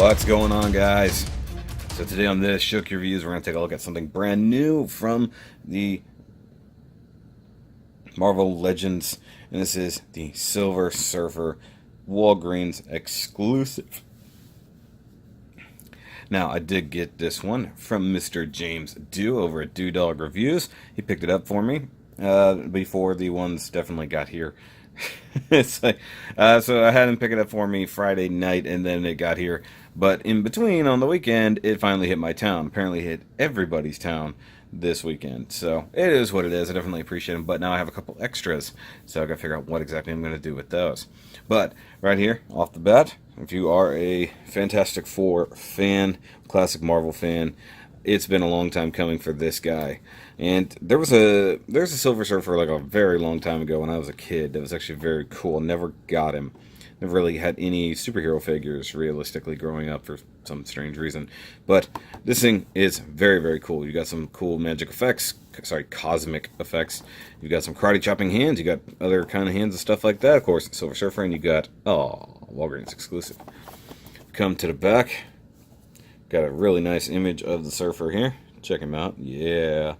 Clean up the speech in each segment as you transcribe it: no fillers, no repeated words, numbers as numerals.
What's going on, guys? So today on this Shoky Reviews, we're going to take a look at something brand new from the Marvel Legends, and this is the Silver Surfer Walgreens exclusive. Now, I did get this one from Mr. James Dew over at Dew Dog Reviews. He picked it up for me before the ones definitely got here. So I had him pick it up for me Friday night, and then it got here. But in between, on the weekend, it finally hit my town. Apparently hit everybody's town this weekend. So it is what it is. I definitely appreciate them. But now I have a couple extras, so I got to figure out what exactly I'm going to do with those. But right here, off the bat, if you are a Fantastic Four fan, classic Marvel fan, it's been a long time coming for this guy. And there's a Silver Surfer like a very long time ago when I was a kid. That was actually very cool. Never got him. Never really had any superhero figures realistically growing up for some strange reason. But this thing is very, very cool. You got some cool magic effects, cosmic effects. You got some karate chopping hands. You got other kind of hands and stuff like that. Of course, Silver Surfer, and you got Walgreens exclusive. Come to the back. Got a really nice image of the Surfer here. Check him out. Yeah.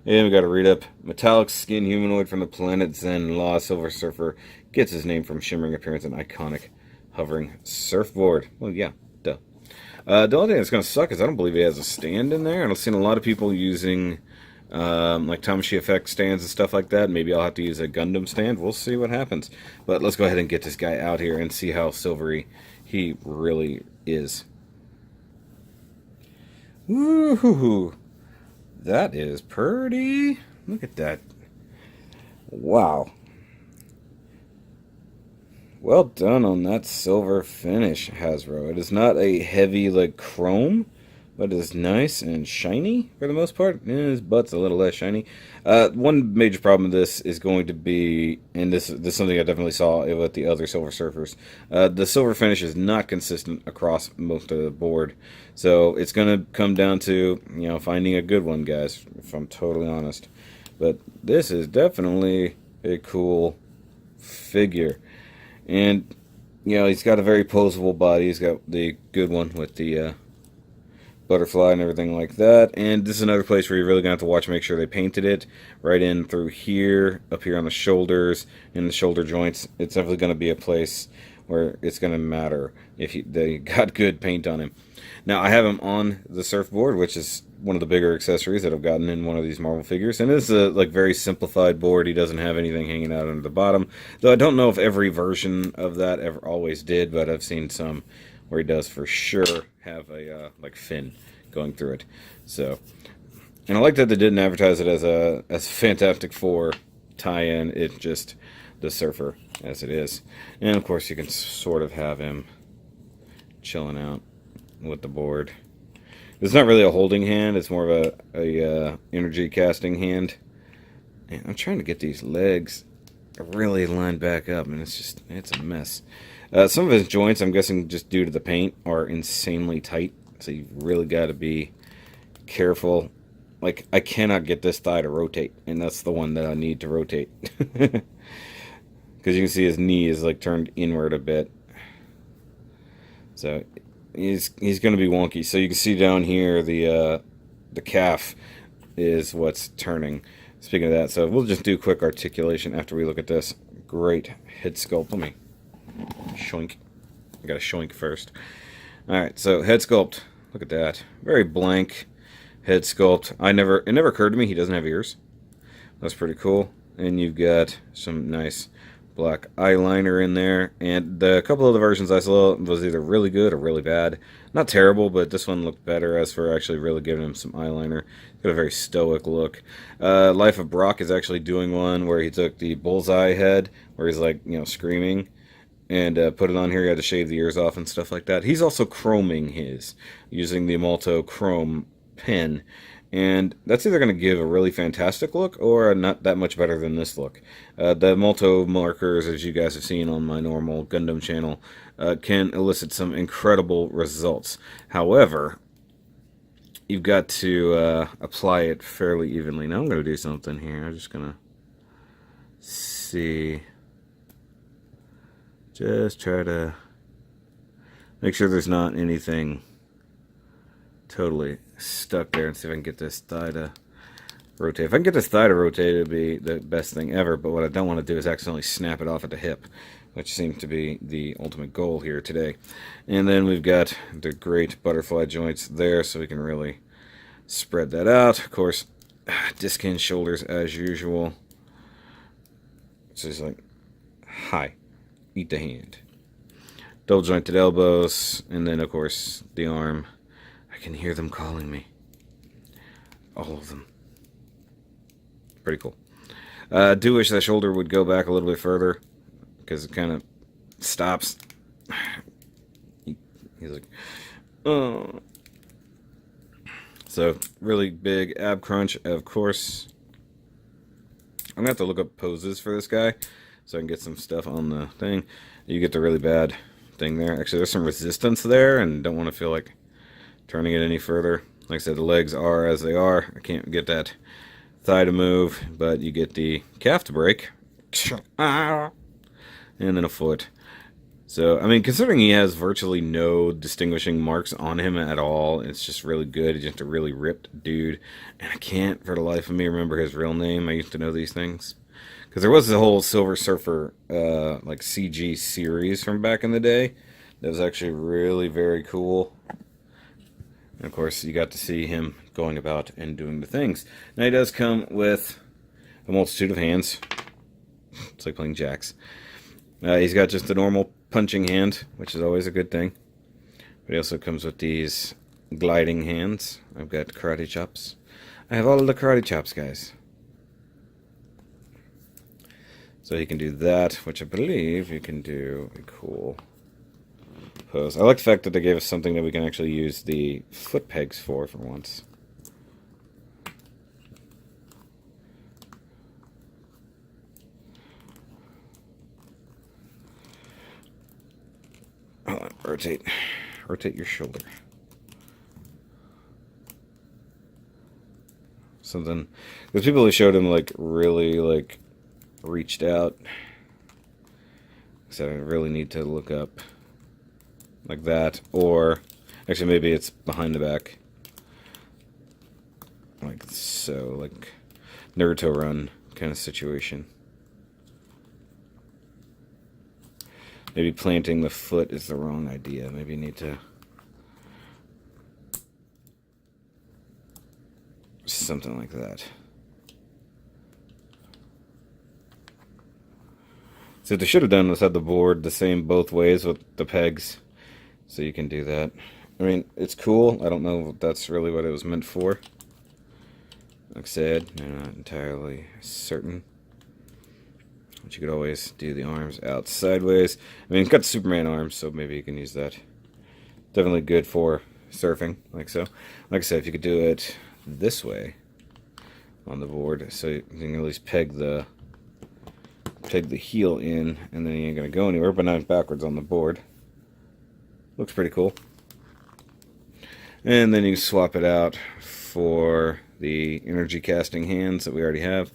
And we got to read up. Metallic skin humanoid from the planet Zen Law. Silver Surfer gets his name from shimmering appearance and iconic hovering surfboard. Well, yeah, duh. The only thing that's going to suck is I don't believe he has a stand in there. And I've seen a lot of people using like Tamashii effect stands and stuff like that. Maybe I'll have to use a Gundam stand. We'll see what happens. But let's go ahead and get this guy out here and see how silvery he really is. Woohoo! That is pretty. Look at that. Wow. Well done on that silver finish, Hasbro. It is not a heavy like chrome, but it is nice and shiny for the most part. His butt's a little less shiny. One major problem with this is going to be, and this is something I definitely saw with the other Silver Surfers, the silver finish is not consistent across most of the board. So it's going to come down to, finding a good one, guys, if I'm totally honest. But this is definitely a cool figure. And, he's got a very posable body. He's got the good one with the butterfly and everything like that. And this is another place where you're really going to have to watch, make sure they painted it right in through here, up here on the shoulders, in the shoulder joints. It's definitely going to be a place where it's going to matter if they got good paint on him. Now, I have him on the surfboard, which is one of the bigger accessories that I've gotten in one of these Marvel figures. And it's a very simplified board. He doesn't have anything hanging out under the bottom. Though I don't know if every version of that ever always did, but I've seen some where he does for sure have a fin going through it. So, and I like that they didn't advertise it as a Fantastic Four tie-in. It's just the Surfer as it is. And of course you can sort of have him chilling out with the board. It's not really a holding hand, it's more of a energy casting hand. And I'm trying to get these legs really lined back up, and it's a mess. Some of his joints, I'm guessing just due to the paint, are insanely tight, so you really got to be careful. Like, I cannot get this thigh to rotate, and that's the one that I need to rotate. Because you can see his knee is like turned inward a bit. So he's going to be wonky. So you can see down here the calf is what's turning. Speaking of that, so we'll just do quick articulation after we look at this great head sculpt. Let me shoink. I got to shoink first. Alright, so head sculpt. Look at that. Very blank head sculpt. It never occurred to me he doesn't have ears. That's pretty cool. And you've got some nice black eyeliner in there. And the couple of the versions I saw was either really good or really bad. Not terrible, but this one looked better as for actually really giving him some eyeliner. Got a very stoic look. Life of Brock is actually doing one where he took the bullseye head, where he's like, screaming, and put it on here. He had to shave the ears off and stuff like that. He's also chroming his, using the Malto Chrome pen. And that's either going to give a really fantastic look or not that much better than this look. The Malto markers, as you guys have seen on my normal Gundam channel, can elicit some incredible results. However, you've got to apply it fairly evenly. Now I'm going to do something here. I'm just going to see. Just try to Make sure there's not anything totally stuck there, and see if I can get this thigh to rotate. If I can get this thigh to rotate, it'd be the best thing ever, but what I don't want to do is accidentally snap it off at the hip, which seems to be the ultimate goal here today. And then we've got the great butterfly joints there, so we can really spread that out. Of course, disc hinge shoulders as usual. It's just like, hi, eat the hand. Double jointed elbows, and then of course the arm. I can hear them calling me. All of them. Pretty cool. I do wish that shoulder would go back a little bit further, because it kind of stops. He's like, oh. So, really big ab crunch, of course. I'm going to have to look up poses for this guy, so I can get some stuff on the thing. You get the really bad thing there. Actually, there's some resistance there, and don't want to feel like turning it any further. Like I said, the legs are as they are. I can't get that thigh to move, but you get the calf to break. And then a foot. So, I mean, considering he has virtually no distinguishing marks on him at all, it's just really good. He's just a really ripped dude. And I can't, for the life of me, remember his real name. I used to know these things. Because there was the whole Silver Surfer, like, CG series from back in the day. That was actually really very cool. And, of course, you got to see him going about and doing the things. Now, he does come with a multitude of hands. It's like playing jacks. He's got just a normal punching hand, which is always a good thing. But he also comes with these gliding hands. I've got karate chops. I have all of the karate chops, guys. So he can do that, which I believe you can do a cool pose. I like the fact that they gave us something that we can actually use the foot pegs for once. Hold on, rotate your shoulder. Something, there's people who showed him like really like reached out. So I really need to look up like that, or actually maybe it's behind the back, like so, like Naruto run kind of situation. Maybe planting the foot is the wrong idea. Maybe you need to something like that. So what they should have done was had the board the same both ways with the pegs, so you can do that. I mean, it's cool. I don't know if that's really what it was meant for. Like I said, I'm not entirely certain. But you could always do the arms out sideways. I mean, it's got Superman arms, so maybe you can use that. Definitely good for surfing, like so. Like I said, if you could do it this way on the board, so you can at least peg the heel in, and then you ain't gonna go anywhere, but not backwards on the board. Looks pretty cool. And then you can swap it out for the energy casting hands that we already have.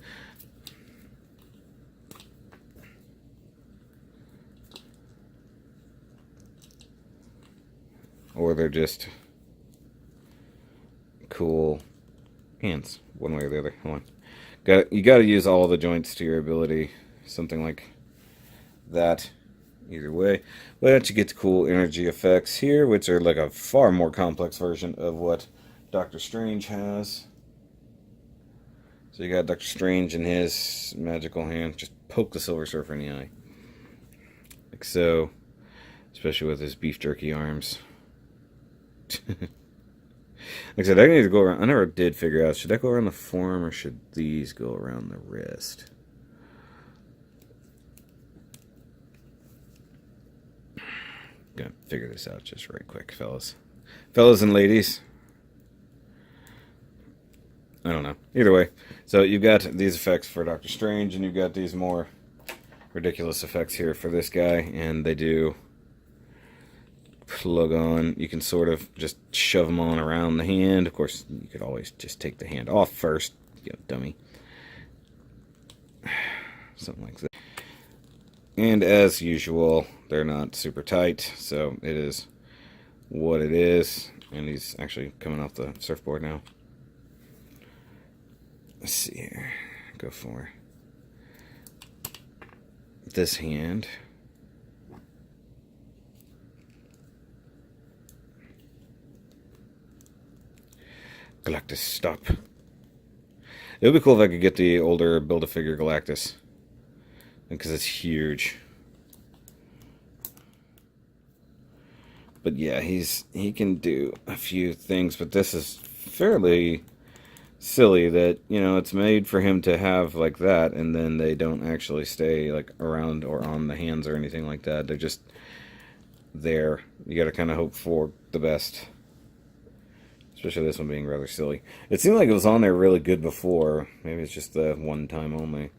Or they're just cool hands, one way or the other. Hold on. You got to use all the joints to your ability. Something like that. Either way. But you get the cool energy effects here, which are like a far more complex version of what Doctor Strange has. So you got Doctor Strange and his magical hand. Just poke the Silver Surfer in the eye. Like so. Especially with his beef jerky arms. Like I said, I need to go around. I never did figure out, should I go around the forearm or should these go around the wrist? Gonna figure this out just right quick, fellas. Fellas and ladies. I don't know. Either way. So you've got these effects for Doctor Strange, and you've got these more ridiculous effects here for this guy, and they do plug on. You can sort of just shove them on around the hand. Of course, you could always just take the hand off first, you dummy. Something like that. And as usual, they're not super tight, so it is what it is. And he's actually coming off the surfboard now. Let's see here. Go for this hand. Galactus, stop. It would be cool if I could get the older Build-A-Figure Galactus, because it's huge. But yeah, he can do a few things, but this is fairly silly that, you know, it's made for him to have like that, and then they don't actually stay like around or on the hands or anything like that. They're just there. You gotta kind of hope for the best. Especially this one being rather silly. It seemed like it was on there really good before. Maybe it's just the one time only.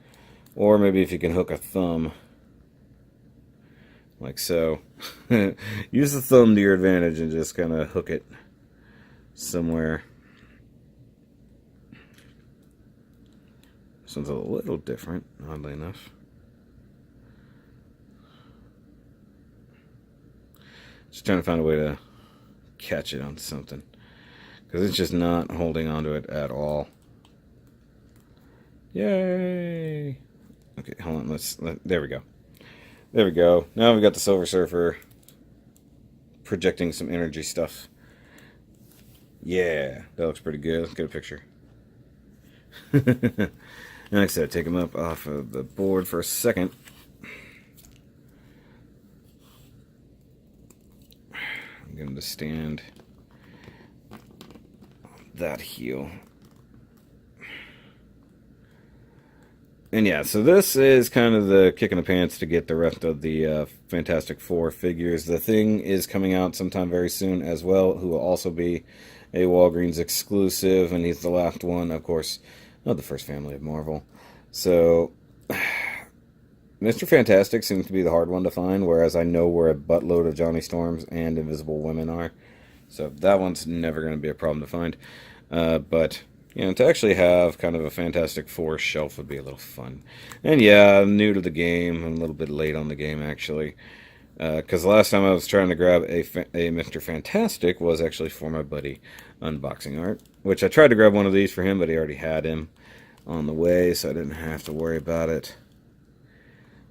Or maybe if you can hook a thumb. Like so. Use the thumb to your advantage and just kind of hook it somewhere. This one's a little different, oddly enough. Just trying to find a way to catch it on something. Because it's just not holding onto it at all. Yay! Okay, hold on. There we go. There we go. Now we've got the Silver Surfer projecting some energy stuff. Yeah, that looks pretty good. Let's get a picture. Like I said, take him up off of the board for a second. I'm going to stand that heel. And yeah, so this is kind of the kick in the pants to get the rest of the Fantastic Four figures. The Thing is coming out sometime very soon as well, who will also be a Walgreens exclusive, and he's the last one, of course, of the first family of Marvel. So Mr. Fantastic seems to be the hard one to find, whereas I know where a buttload of Johnny Storms and Invisible Women are. So that one's never going to be a problem to find. But, you know, to actually have kind of a Fantastic Four shelf would be a little fun. And yeah, I'm new to the game. I'm a little bit late on the game, actually. Because the last time I was trying to grab a Mr. Fantastic was actually for my buddy Unboxing Art. Which I tried to grab one of these for him, but he already had him on the way, so I didn't have to worry about it.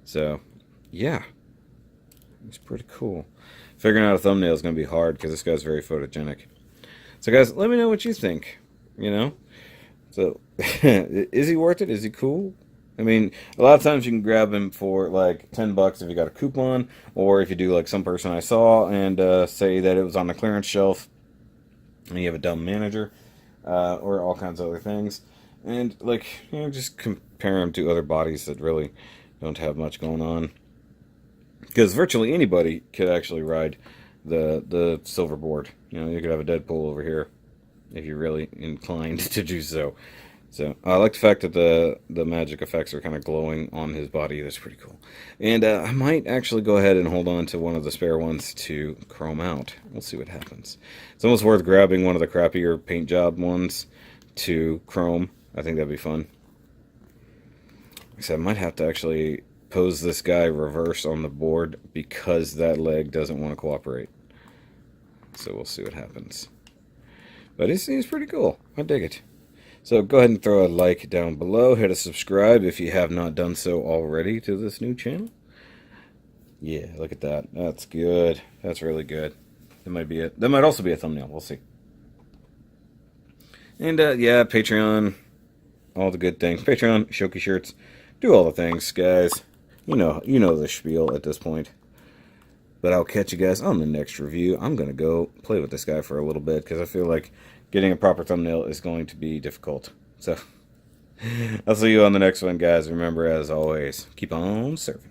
So, yeah. It's pretty cool. Figuring out a thumbnail is going to be hard because this guy's very photogenic. So guys, let me know what you think, you know? So, is he worth it? Is he cool? I mean, a lot of times you can grab him for like $10 if you got a coupon, or if you do like some person I saw and say that it was on the clearance shelf and you have a dumb manager, or all kinds of other things. And like, you know, just compare them to other bodies that really don't have much going on. Because virtually anybody could actually ride the silver board. You know, you could have a Deadpool over here if you're really inclined to do so. So I like the fact that the magic effects are kind of glowing on his body. That's pretty cool. And I might actually go ahead and hold on to one of the spare ones to chrome out. We'll see what happens. It's almost worth grabbing one of the crappier paint job ones to chrome. I think that'd be fun. So I might have to actually pose this guy reverse on the board because that leg doesn't want to cooperate. So we'll see what happens. But he's pretty cool. I dig it. So go ahead and throw a like down below. Hit a subscribe if you have not done so already to this new channel. Yeah, look at that. That's good. That's really good. That might be it. That might also be a thumbnail. We'll see. And yeah, Patreon. All the good things. Patreon, Shoky shirts. Do all the things, guys. You know the spiel at this point. But I'll catch you guys on the next review. I'm going to go play with this guy for a little bit because I feel like getting a proper thumbnail is going to be difficult. So, I'll see you on the next one, guys. Remember, as always, keep on surfing.